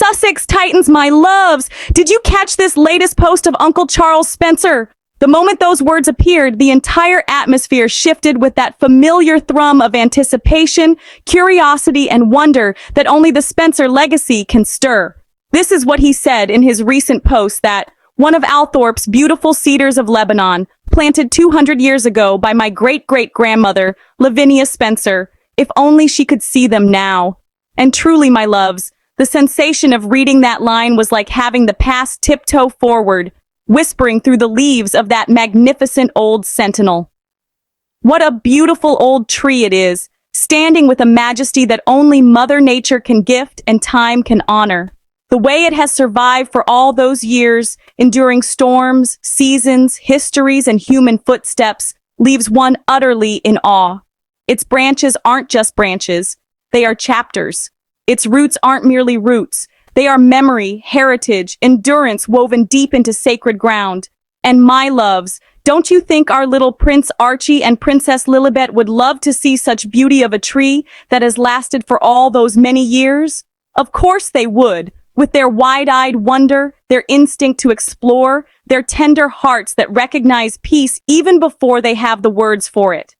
Sussex Titans, my loves! Did you catch this latest post of Uncle Charles Spencer? The moment those words appeared, the entire atmosphere shifted with that familiar thrum of anticipation, curiosity, and wonder that only the Spencer legacy can stir. This is what he said in his recent post that one of Althorp's beautiful cedars of Lebanon, planted 200 years ago by my great-great-grandmother, Lavinia Spencer, if only she could see them now. And truly, my loves, the sensation of reading that line was like having the past tiptoe forward, whispering through the leaves of that magnificent old sentinel. What a beautiful old tree it is, standing with a majesty that only Mother Nature can gift and time can honor. The way it has survived for all those years, enduring storms, seasons, histories, and human footsteps, leaves one utterly in awe. Its branches aren't just branches, they are chapters. Its roots aren't merely roots, they are memory, heritage, endurance woven deep into sacred ground. And my loves, don't you think our little Prince Archie and Princess Lilibet would love to see such beauty of a tree that has lasted for all those many years? Of course they would. With their wide-eyed wonder, their instinct to explore, their tender hearts that recognize peace even before they have the words for it.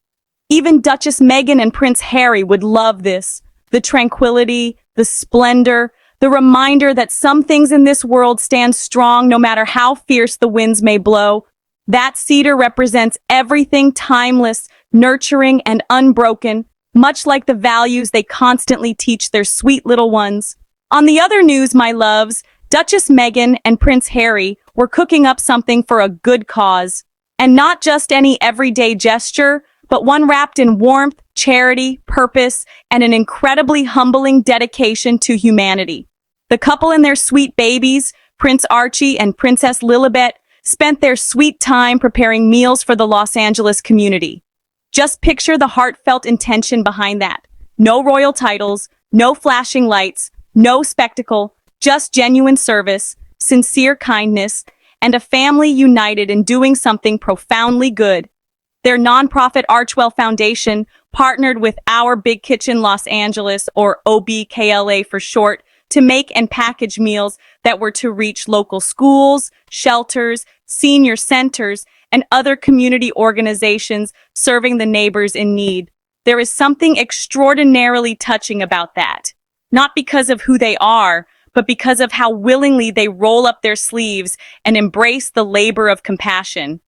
Even Duchess Meghan and Prince Harry would love this. The tranquility, the splendor, the reminder that some things in this world stand strong no matter how fierce the winds may blow. That cedar represents everything timeless, nurturing, and unbroken, much like the values they constantly teach their sweet little ones. On the other news, my loves, Duchess Meghan and Prince Harry were cooking up something for a good cause. And not just any everyday gesture, but one wrapped in warmth, charity, purpose, and an incredibly humbling dedication to humanity. The couple and their sweet babies, Prince Archie and Princess Lilibet, spent their sweet time preparing meals for the Los Angeles community. Just picture the heartfelt intention behind that. No royal titles, no flashing lights, no spectacle, just genuine service, sincere kindness, and a family united in doing something profoundly good. Their nonprofit Archwell Foundation partnered with Our Big Kitchen Los Angeles, or OBKLA for short, to make and package meals that were to reach local schools, shelters, senior centers, and other community organizations serving the neighbors in need. There is something extraordinarily touching about that. Not because of who they are, but because of how willingly they roll up their sleeves and embrace the labor of compassion.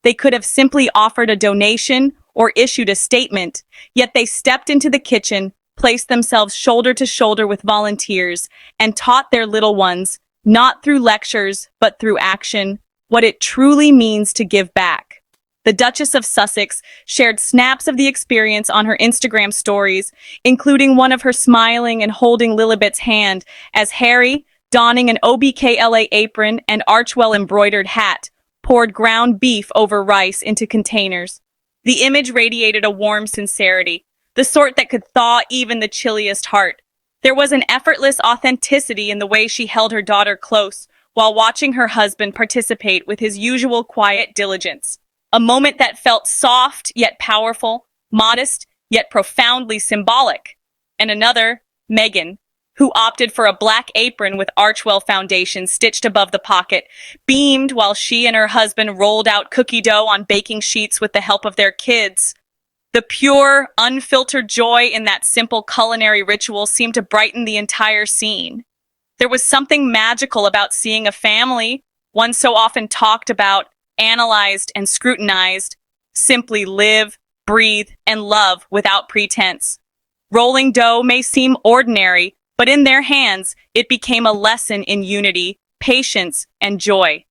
They could have simply offered a donation or issued a statement, yet they stepped into the kitchen, placed themselves shoulder to shoulder with volunteers, and taught their little ones, not through lectures, but through action, what it truly means to give back. The Duchess of Sussex shared snaps of the experience on her Instagram stories, including one of her smiling and holding Lilibet's hand as Harry, donning an OBKLA apron and Archwell embroidered hat, poured ground beef over rice into containers. The image radiated a warm sincerity, the sort that could thaw even the chilliest heart. There was an effortless authenticity in the way she held her daughter close while watching her husband participate with his usual quiet diligence. A moment that felt soft yet powerful, modest yet profoundly symbolic. And another, Meghan, who opted for a black apron with Archwell Foundation stitched above the pocket, beamed while she and her husband rolled out cookie dough on baking sheets with the help of their kids. The pure, unfiltered joy in that simple culinary ritual seemed to brighten the entire scene. There was something magical about seeing a family, one so often talked about, analyzed and scrutinized, simply live, breathe, and love without pretense. Rolling dough may seem ordinary, but in their hands, it became a lesson in unity, patience, and joy.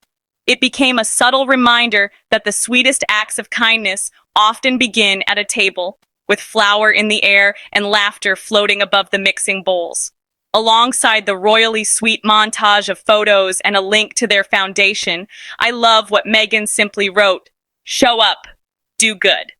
It became a subtle reminder that the sweetest acts of kindness often begin at a table, with flour in the air and laughter floating above the mixing bowls. Alongside the royally sweet montage of photos and a link to their foundation, I love what Meghan simply wrote: show up, do good.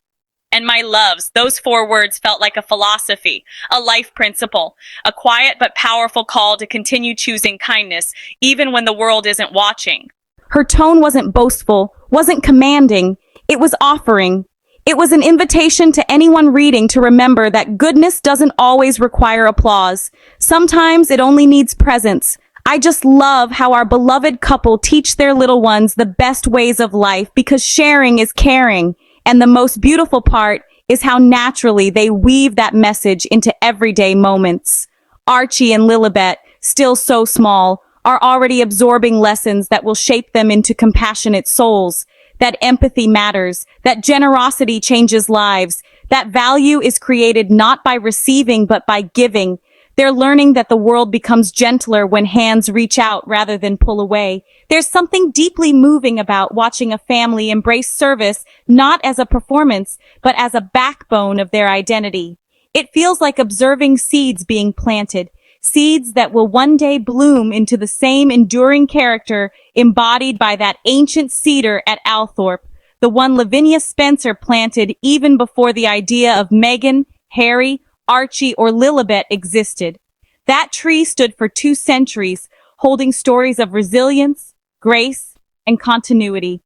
And my loves, those 4 words felt like a philosophy, a life principle, a quiet but powerful call to continue choosing kindness, even when the world isn't watching. Her tone wasn't boastful, wasn't commanding, it was offering. It was an invitation to anyone reading to remember that goodness doesn't always require applause. Sometimes it only needs presence, I just love how our beloved couple teach their little ones the best ways of life because sharing is caring. And the most beautiful part is how naturally they weave that message into everyday moments. Archie and Lilibet, still so small, are already absorbing lessons that will shape them into compassionate souls. That empathy matters, that generosity changes lives, that value is created not by receiving but by giving. They're learning that the world becomes gentler when hands reach out rather than pull away. There's something deeply moving about watching a family embrace service not as a performance, but as a backbone of their identity. It feels like observing seeds being planted, seeds that will one day bloom into the same enduring character embodied by that ancient cedar at Althorpe, the one Lavinia Spencer planted even before the idea of Meghan, Harry, Archie, or Lilibet existed. That tree stood for 2 centuries, holding stories of resilience, grace, and continuity.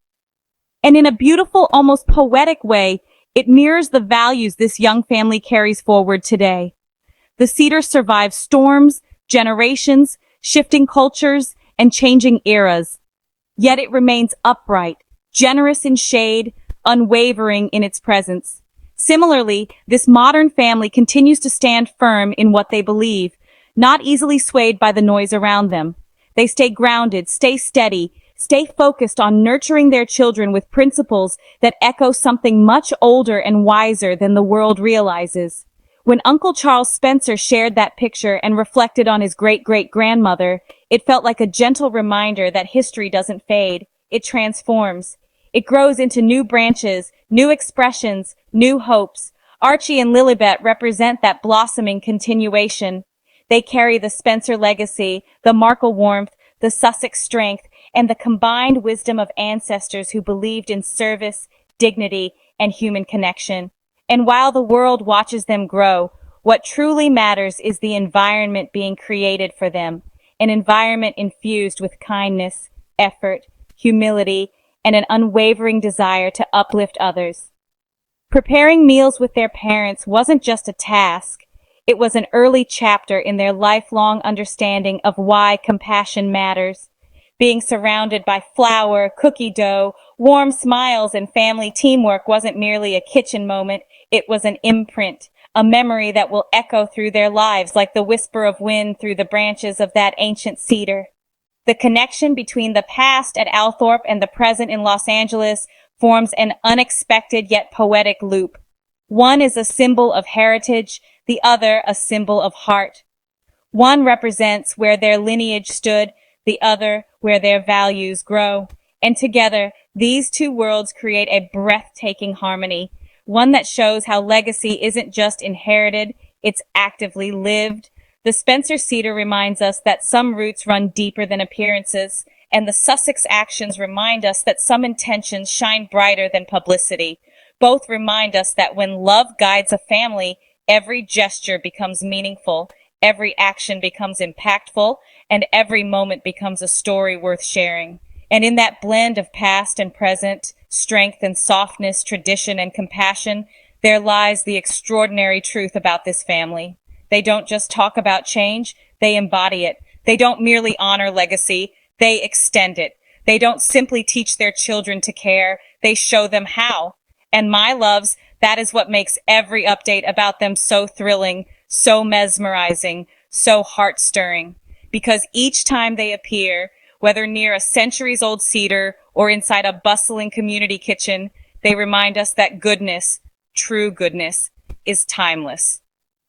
And in a beautiful, almost poetic way, it mirrors the values this young family carries forward today. The cedar survives storms, generations, shifting cultures, and changing eras. Yet it remains upright, generous in shade, unwavering in its presence. Similarly, this modern family continues to stand firm in what they believe, not easily swayed by the noise around them. They stay grounded, stay steady, stay focused on nurturing their children with principles that echo something much older and wiser than the world realizes. When Uncle Charles Spencer shared that picture and reflected on his great-great-grandmother, it felt like a gentle reminder that history doesn't fade, it transforms. It grows into new branches, new expressions, new hopes. Archie and Lilibet represent that blossoming continuation. They carry the Spencer legacy, the Markle warmth, the Sussex strength, and the combined wisdom of ancestors who believed in service, dignity, and human connection. And while the world watches them grow, what truly matters is the environment being created for them, an environment infused with kindness, effort, humility, and an unwavering desire to uplift others. Preparing meals with their parents wasn't just a task, it was an early chapter in their lifelong understanding of why compassion matters. Being surrounded by flour, cookie dough, warm smiles, and family teamwork wasn't merely a kitchen moment, it was an imprint, a memory that will echo through their lives like the whisper of wind through the branches of that ancient cedar. The connection between the past at Althorpe and the present in Los Angeles forms an unexpected yet poetic loop. One is a symbol of heritage, the other a symbol of heart. One represents where their lineage stood, the other where their values grow. And together, these two worlds create a breathtaking harmony, one that shows how legacy isn't just inherited, it's actively lived. The Spencer Cedar reminds us that some roots run deeper than appearances, and the Sussex actions remind us that some intentions shine brighter than publicity. Both remind us that when love guides a family, every gesture becomes meaningful, every action becomes impactful, and every moment becomes a story worth sharing. And in that blend of past and present, strength and softness, tradition and compassion, there lies the extraordinary truth about this family. They don't just talk about change, they embody it. They don't merely honor legacy, they extend it. They don't simply teach their children to care, they show them how. And my loves, that is what makes every update about them so thrilling, so mesmerizing, so heart-stirring. Because each time they appear, whether near a centuries-old cedar or inside a bustling community kitchen, they remind us that goodness, true goodness, is timeless.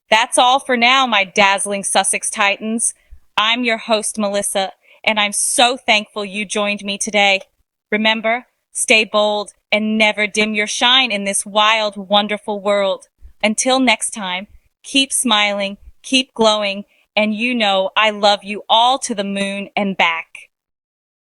That's all for now, my dazzling Sussex Titans. I'm your host, Melissa, and I'm so thankful you joined me today. Remember, stay bold and never dim your shine in this wild, wonderful world. Until next time, keep smiling, keep glowing, and you know I love you all to the moon and back.